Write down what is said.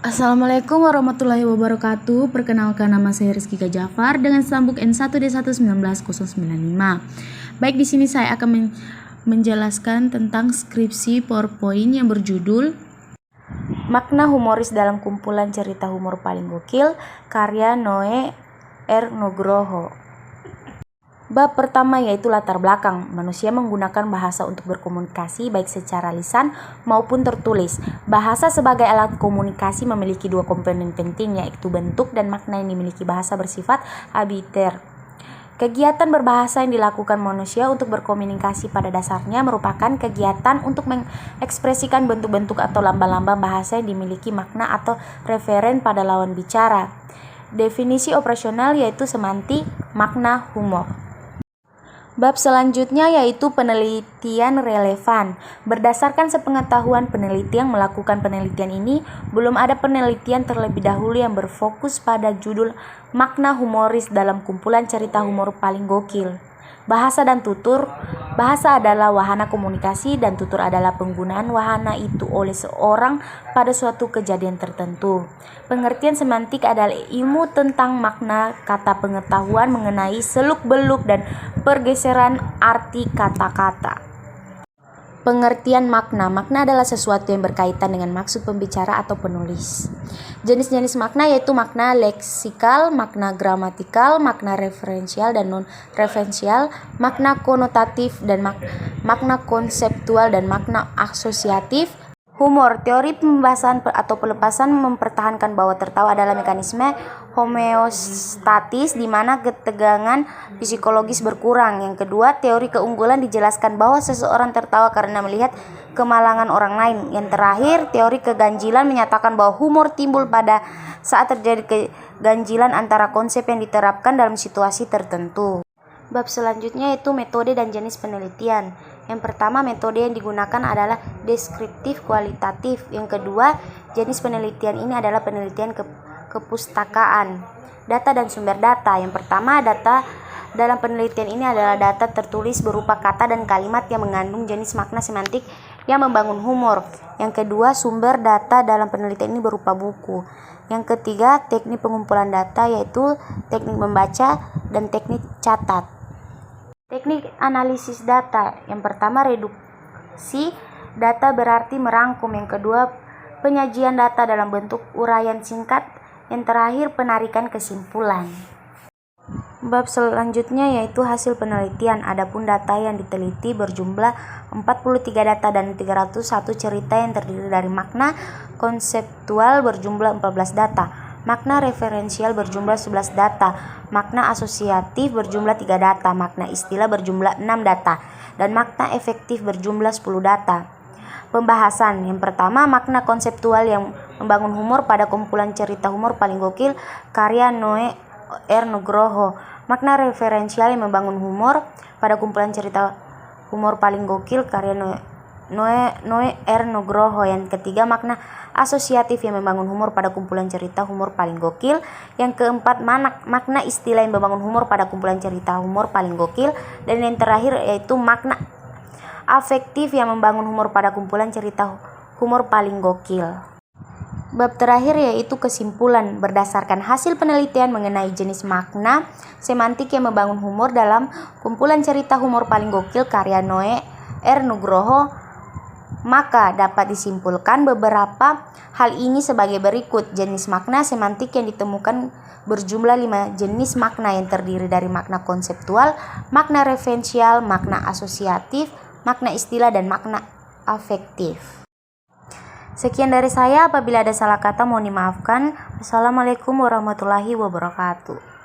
Assalamualaikum warahmatullahi wabarakatuh. Perkenalkan, nama saya Rizky Jafar dengan sambuk N1D11995. Baik, di sini saya akan menjelaskan tentang skripsi PowerPoint yang berjudul Makna Humoris dalam Kumpulan Cerita Humor Paling Gokil, karya Noe R. Nugroho. Bab pertama yaitu latar belakang. Manusia menggunakan bahasa untuk berkomunikasi baik secara lisan maupun tertulis. Bahasa sebagai alat komunikasi memiliki dua komponen penting, yaitu bentuk dan makna yang dimiliki bahasa bersifat arbiter. Kegiatan berbahasa yang dilakukan manusia untuk berkomunikasi pada dasarnya merupakan kegiatan untuk mengekspresikan bentuk-bentuk atau lambang-lambang bahasa yang dimiliki makna atau referen pada lawan bicara. Definisi operasional yaitu semantik, makna, humor. Bab selanjutnya yaitu penelitian relevan. Berdasarkan sepengetahuan peneliti yang melakukan penelitian ini, belum ada penelitian terlebih dahulu yang berfokus pada judul makna humoris dalam kumpulan cerita humor paling gokil. Bahasa dan tutur. Bahasa adalah wahana komunikasi dan tutur adalah penggunaan wahana itu oleh seorang pada suatu kejadian tertentu. Pengertian semantik adalah ilmu tentang makna kata, pengetahuan mengenai seluk-beluk dan pergeseran arti kata-kata. Pengertian makna. Makna adalah sesuatu yang berkaitan dengan maksud pembicara atau penulis. Jenis-jenis makna yaitu makna leksikal, makna gramatikal, makna referensial dan non-referensial, makna konotatif dan makna konseptual dan makna asosiatif. Humor. Teori pembahasan atau pelepasan mempertahankan bahwa tertawa adalah mekanisme homeostatis di mana ketegangan psikologis berkurang. Yang kedua, teori keunggulan dijelaskan bahwa seseorang tertawa karena melihat kemalangan orang lain. Yang terakhir, teori keganjilan menyatakan bahwa humor timbul pada saat terjadi keganjilan antara konsep yang diterapkan dalam situasi tertentu. Bab selanjutnya yaitu metode dan jenis penelitian. Yang pertama, metode yang digunakan adalah deskriptif kualitatif. Yang kedua, jenis penelitian ini adalah penelitian kepustakaan. Data dan sumber data. Yang pertama, data dalam penelitian ini adalah data tertulis berupa kata dan kalimat yang mengandung jenis makna semantik yang membangun humor. Yang kedua, sumber data dalam penelitian ini berupa buku. Yang ketiga, teknik pengumpulan data yaitu teknik membaca dan teknik catat. Teknik analisis data. Yang pertama, reduksi data berarti merangkum. Yang kedua, penyajian data dalam bentuk uraian singkat. Yang terakhir, penarikan kesimpulan. Bab selanjutnya yaitu hasil penelitian. Adapun data yang diteliti berjumlah 43 data dan 301 cerita yang terdiri dari makna konseptual berjumlah 14 data. Makna referensial berjumlah 11 data, makna asosiatif berjumlah 3 data, makna istilah berjumlah 6 data, dan makna efektif berjumlah 10 data. Pembahasan. Yang pertama, makna konseptual yang membangun humor pada kumpulan cerita humor paling gokil, karya Noe R. Nugroho. Makna referensial yang membangun humor pada kumpulan cerita humor paling gokil, karya Noe R. Nugroho. Yang ketiga, makna asosiatif yang membangun humor pada kumpulan cerita humor paling gokil. Yang keempat, makna istilah yang membangun humor pada kumpulan cerita humor paling gokil. Dan yang terakhir yaitu makna afektif yang membangun humor pada kumpulan cerita humor paling gokil. Bab terakhir yaitu kesimpulan. Berdasarkan hasil penelitian mengenai jenis makna semantik yang membangun humor dalam kumpulan cerita humor paling gokil, karya Noe R. Nugroho, maka dapat disimpulkan beberapa hal ini sebagai berikut. Jenis makna semantik yang ditemukan berjumlah 5 jenis makna yang terdiri dari makna konseptual, makna referensial, makna asosiatif, makna istilah, dan makna afektif. Sekian dari saya, apabila ada salah kata mohon dimaafkan. Wassalamualaikum warahmatullahi wabarakatuh.